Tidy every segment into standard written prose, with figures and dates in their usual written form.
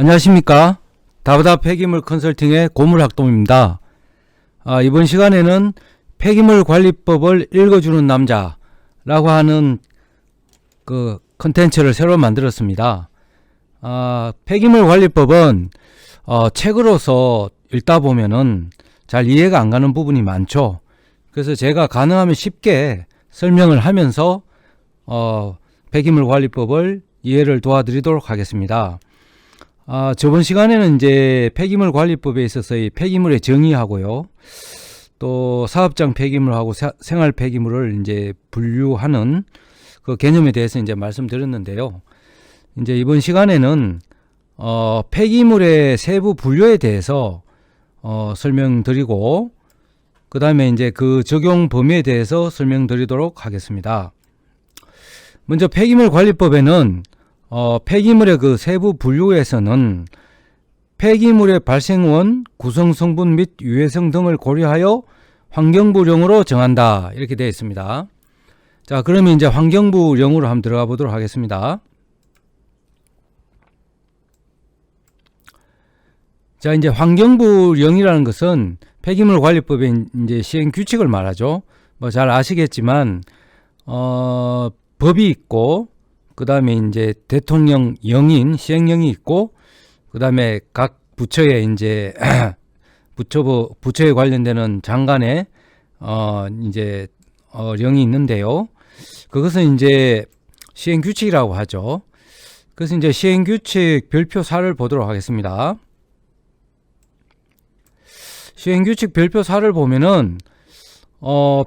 안녕하십니까. 다보다 폐기물 컨설팅의 고물학동입니다. 이번 시간에는 폐기물 관리법을 읽어주는 남자라고 하는 그 컨텐츠를 새로 만들었습니다. 폐기물 관리법은 책으로서 읽다 보면은 잘 이해가 안 가는 부분이 많죠. 그래서 제가 가능하면 쉽게 설명을 하면서 폐기물 관리법을 이해를 도와드리도록 하겠습니다. 저번 시간에는 이제 폐기물 관리법에 있어서의 폐기물의 정의하고요, 또 사업장 폐기물하고 생활 폐기물을 이제 분류하는 그 개념에 대해서 이제 말씀드렸는데요. 이제 이번 시간에는 폐기물의 세부 분류에 대해서 설명드리고, 그 다음에 이제 그 적용 범위에 대해서 설명드리도록 하겠습니다. 먼저 폐기물 관리법에는 폐기물의 그 세부 분류에서는 폐기물의 발생원, 구성 성분 및 유해성 등을 고려하여 환경부령으로 정한다, 이렇게 되어 있습니다. 자, 그러면 이제 환경부령으로 한번 들어가 보도록 하겠습니다. 자, 이제 환경부령이라는 것은 폐기물 관리법의 이제 시행 규칙을 말하죠. 뭐 잘 아시겠지만 법이 있고, 그 다음에 이제 대통령 영인, 시행령이 있고, 그 다음에 각 부처에 이제 부처에 관련되는 장관의 이제 령이 있는데요. 그것은 이제 시행규칙이라고 하죠. 그래서 이제 시행규칙 별표 4를 보도록 하겠습니다. 시행규칙 별표 4를 보면은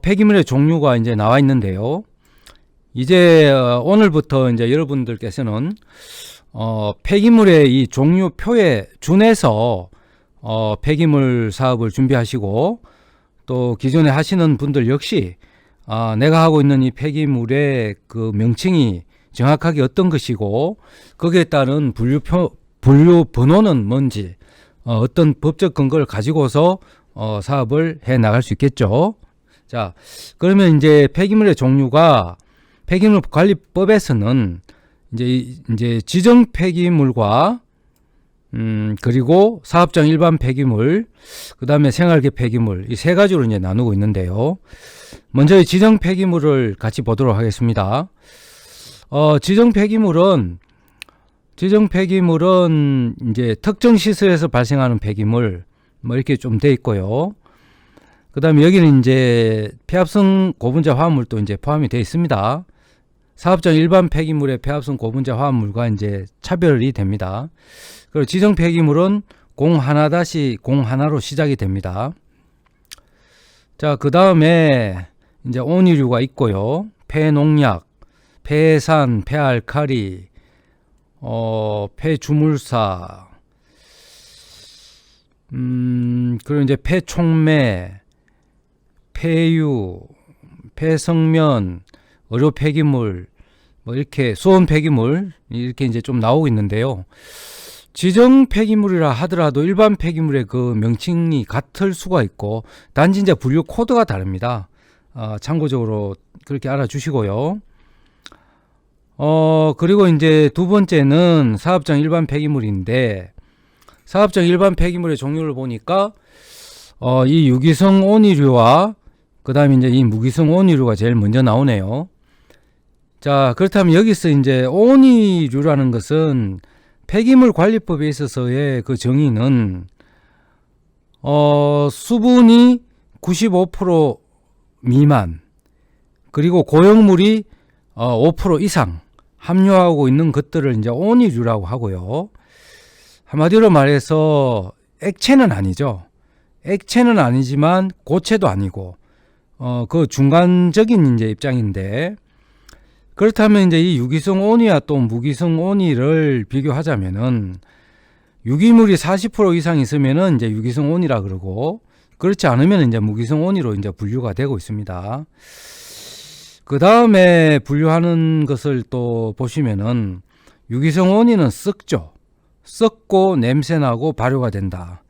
폐기물의 종류가 이제 나와 있는데요. 이제 오늘부터 이제 여러분들께서는 폐기물의 이 종류표에 준해서 폐기물 사업을 준비하시고, 또 기존에 하시는 분들 역시 내가 하고 있는 이 폐기물의 그 명칭이 정확하게 어떤 것이고, 거기에 따른 분류 번호는 뭔지, 어떤 법적 근거를 가지고서 사업을 해 나갈 수 있겠죠. 자, 그러면 이제 폐기물의 종류가 폐기물 관리법에서는 이제 지정 폐기물과 그리고 사업장 일반 폐기물, 그 다음에 생활계 폐기물, 이 세 가지로 이제 나누고 있는데요. 먼저 지정 폐기물을 같이 보도록 하겠습니다. 지정 폐기물은 이제 특정 시설에서 발생하는 폐기물, 뭐 이렇게 좀 돼 있고요. 그 다음에 여기는 이제 폐합성 고분자 화합물도 이제 포함이 되어 있습니다. 사업장 일반 폐기물의 폐합성 고분자 화합물과 이제 차별이 됩니다. 그리고 지정 폐기물은 01-01로 시작이 됩니다. 자, 그 다음에 이제 온이류가 있고요. 폐농약, 폐산, 폐알칼리, 폐주물사, 그리고 이제 폐촉매, 폐유, 폐성면, 의료 폐기물, 뭐 이렇게 수원 폐기물, 이렇게 이제 좀 나오고 있는데요. 지정 폐기물이라 하더라도 일반 폐기물의 그 명칭이 같을 수가 있고, 단지 이제 분류 코드가 다릅니다. 참고적으로 그렇게 알아주시고요. 그리고 이제 두 번째는 사업장 일반 폐기물인데, 사업장 일반 폐기물의 종류를 보니까 이 유기성 온이류와 그 다음에 이제 이 무기성 온이류가 제일 먼저 나오네요. 자, 그렇다면 여기서 이제 온이류라는 것은 폐기물 관리법에 있어서의 그 정의는 수분이 95% 미만, 그리고 고용물이 5% 이상 함유하고 있는 것들을 이제 온이류라고 하고요. 한마디로 말해서 액체는 아니죠. 액체는 아니지만 고체도 아니고 그 중간적인 이제 입장인데, 그렇다면 이제 이 유기성 온이와 또 무기성 온이를 비교하자면은, 유기물이 40% 이상 있으면은 이제 유기성 온이라 그러고, 그렇지 않으면 이제 무기성 온이로 이제 분류가 되고 있습니다. 그 다음에 분류하는 것을 또 보시면은, 유기성 온이는 썩죠. 썩고 냄새나고 발효가 된다.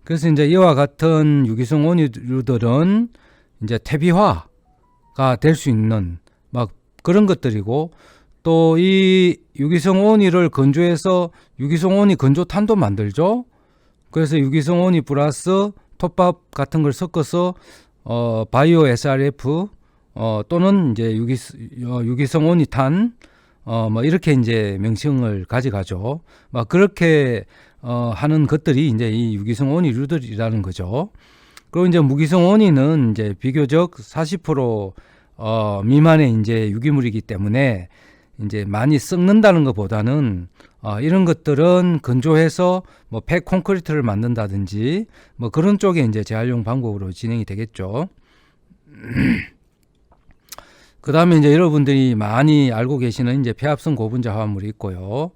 그래서 이제 이와 같은 유기성 온이류들은 이제 퇴비화가 될 수 있는 막 그런 것들이고, 또 이 유기성 오니를 건조해서 유기성 오니 건조탄도 만들죠. 그래서 유기성 오니 플러스 톱밥 같은 걸 섞어서 바이오 SRF 또는 이제 유기성 오니탄 뭐 이렇게 이제 명칭을 가져가죠. 막 그렇게 하는 것들이 이제 이 유기성 오니류들이라는 거죠. 그리고 이제 무기성 오니는 이제 비교적 40% 미만의 이제 유기물이기 때문에 이제 많이 썩는다는 것보다는 이런 것들은 건조해서 뭐 폐 콘크리트를 만든다든지 뭐 그런 쪽에 이제 재활용 방법으로 진행이 되겠죠. 그 다음에 이제 여러분들이 많이 알고 계시는 이제 폐합성 고분자 화합물이 있고요.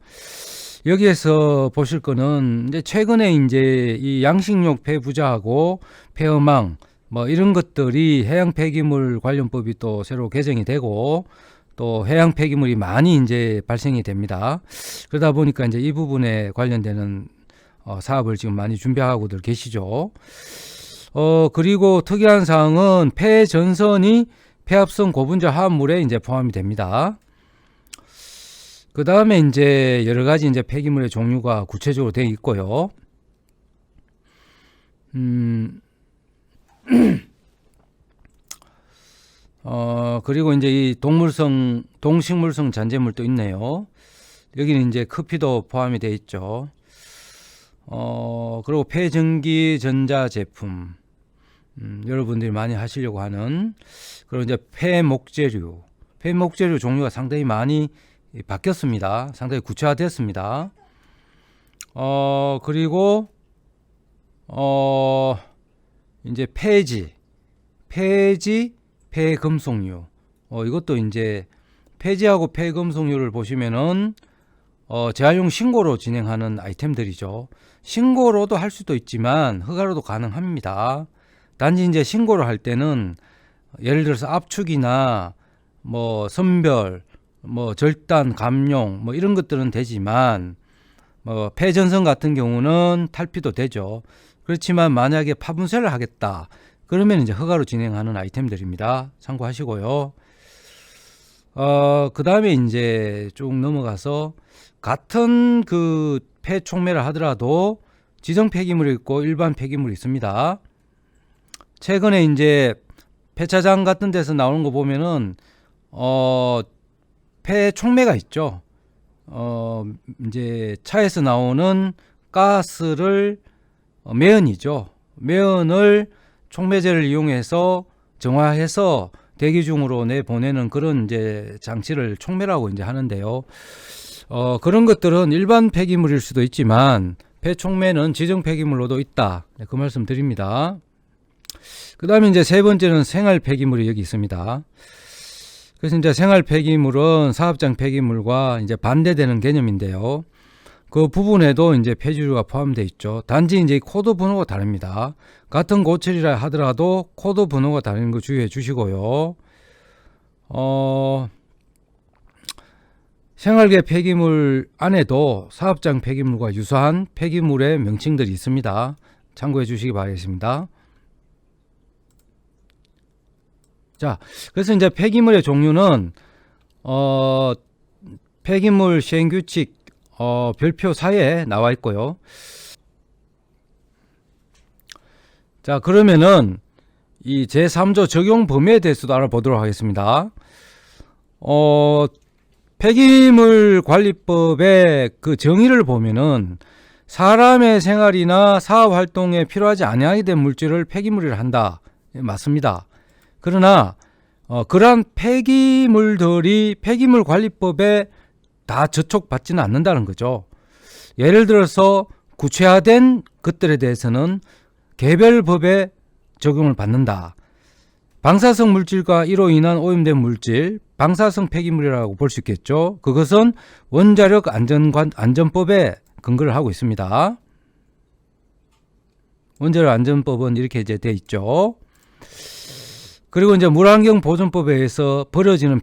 여기에서 보실 거는 이제 최근에 이제 이 양식용 폐부자하고 폐어망 뭐 이런 것들이 해양 폐기물 관련법이 또 새로 개정이 되고 또 해양 폐기물이 많이 이제 발생이 됩니다. 그러다 보니까 이제 이 부분에 관련되는 사업을 지금 많이 준비하고들 계시죠. 그리고 특이한 사항은 폐전선이 폐합성 고분자 화합물에 이제 포함이 됩니다. 그 다음에 이제 여러 가지 이제 폐기물의 종류가 구체적으로 되어 있고요. 그리고 이제 이 동식물성 잔재물도 있네요. 여기는 이제 커피도 포함이 되어 있죠. 그리고 폐전기 전자 제품. 여러분들이 많이 하시려고 하는, 그리고 이제 폐목재류 종류가 상당히 많이 바뀌었습니다. 상당히 구체화됐습니다. 그리고 이제 폐지, 폐금속류. 이것도 이제 폐지하고 폐금속류를 보시면은 재활용 신고로 진행하는 아이템들이죠. 신고로도 할 수도 있지만 허가로도 가능합니다. 단지 이제 신고를 할 때는 예를 들어서 압축이나 뭐 선별, 뭐 절단, 감용 뭐 이런 것들은 되지만 뭐 폐전선 같은 경우는 탈피도 되죠. 그렇지만 만약에 파분쇄를 하겠다 그러면 이제 허가로 진행하는 아이템들입니다. 참고하시고요. 그 다음에 이제 쭉 넘어가서 같은 그 폐촉매를 하더라도 지정 폐기물이 있고 일반 폐기물이 있습니다. 최근에 이제 폐차장 같은 데서 나오는 거 보면은 폐촉매가 있죠. 이제 차에서 나오는 가스를 매연이죠. 매연을 촉매제를 이용해서 정화해서 대기 중으로 내보내는 그런 이제 장치를 촉매라고 이제 하는데요. 그런 것들은 일반 폐기물일 수도 있지만 폐촉매는 지정 폐기물로도 있다. 그 말씀 드립니다. 그 다음에 이제 세 번째는 생활 폐기물이 여기 있습니다. 그래서 이제 생활 폐기물은 사업장 폐기물과 이제 반대되는 개념인데요. 그 부분에도 이제 폐지류가 포함되어 있죠. 단지 이제 코드 번호가 다릅니다. 같은 고철이라 하더라도 코드 번호가 다른 거 주의해 주시고요. 생활계 폐기물 안에도 사업장 폐기물과 유사한 폐기물의 명칭들이 있습니다. 참고해 주시기 바라겠습니다. 자, 그래서 이제 폐기물의 종류는 폐기물 시행규칙 별표 4에 나와 있고요. 자, 그러면은 이 제3조 적용 범위에 대해서도 알아보도록 하겠습니다. 폐기물 관리법의 그 정의를 보면은 사람의 생활이나 사업 활동에 필요하지 아니하게 된 물질을 폐기물이라 한다. 맞습니다. 그러나 그러한 폐기물들이 폐기물 관리법에 다 저촉받지는 않는다는 거죠. 예를 들어서 구체화된 것들에 대해서는 개별법에 적용을 받는다. 방사성 물질과 이로 인한 오염된 물질, 방사성 폐기물이라고 볼 수 있겠죠. 그것은 원자력 안전법에 근거를 하고 있습니다. 원자력 안전법은 이렇게 이제 돼 있죠. 그리고 이제 물환경 보존법에 의해서 벌어지는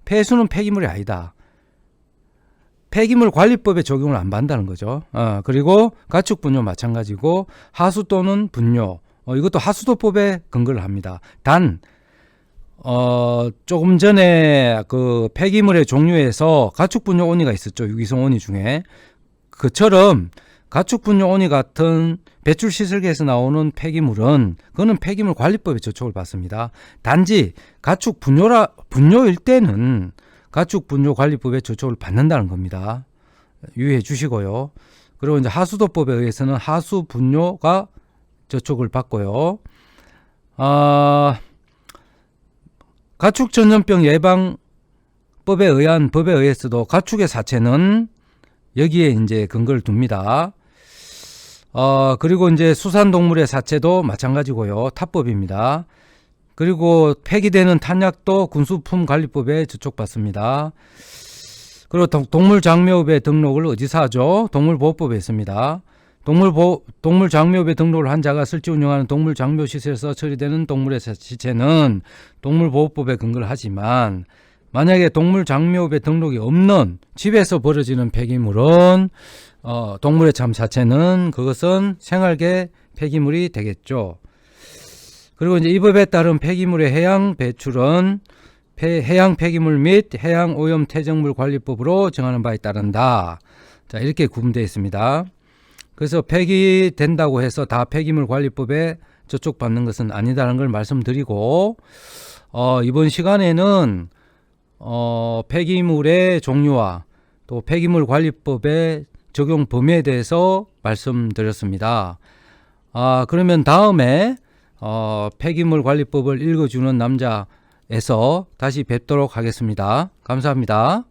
폐수는 폐기물이 아니다. 폐기물 관리법에 적용을 안 받는다는 거죠. 그리고 가축 분뇨 마찬가지고 하수 또는 분뇨, 이것도 하수도법에 근거를 합니다. 단 조금 전에 그 폐기물의 종류에서 가축분뇨 온이가 있었죠. 유기성 온이 중에. 그처럼 가축분뇨 온이 같은 배출 시설계에서 나오는 폐기물은 그거는 폐기물 관리법에 저촉을 받습니다. 단지 분뇨일 때는 가축분뇨 관리법에 저촉을 받는다는 겁니다. 유의해 주시고요. 그리고 이제 하수도법에 의해서는 하수분뇨가 저촉을 받고요. 가축전염병 예방법에 의한 법에 의해서도 가축의 사체는 여기에 이제 근거를 둡니다. 그리고 이제 수산동물의 사체도 마찬가지고요. 타법입니다. 그리고 폐기되는 탄약도 군수품관리법에 저촉받습니다. 그리고 동물장묘업의 등록을 어디서 하죠? 동물보호법에 있습니다. 동물장묘업의 등록을 한 자가 설치 운영하는 동물장묘시설에서 처리되는 동물의 시체는 동물보호법에 근거를 하지만 만약에 동물장묘업에 등록이 없는 집에서 벌어지는 폐기물은 동물의 참 자체는 그것은 생활계 폐기물이 되겠죠. 그리고 이제 이 법에 따른 폐기물의 해양 배출은 해양 폐기물 및 해양 오염 퇴적물 관리법으로 정하는 바에 따른다. 자, 이렇게 구분되어 있습니다. 그래서 폐기된다고 해서 다 폐기물 관리법에 저촉받는 것은 아니다라는 걸 말씀드리고, 이번 시간에는 폐기물의 종류와 또 폐기물 관리법의 적용 범위에 대해서 말씀드렸습니다. 그러면 다음에 폐기물 관리법을 읽어주는 남자에서 다시 뵙도록 하겠습니다. 감사합니다.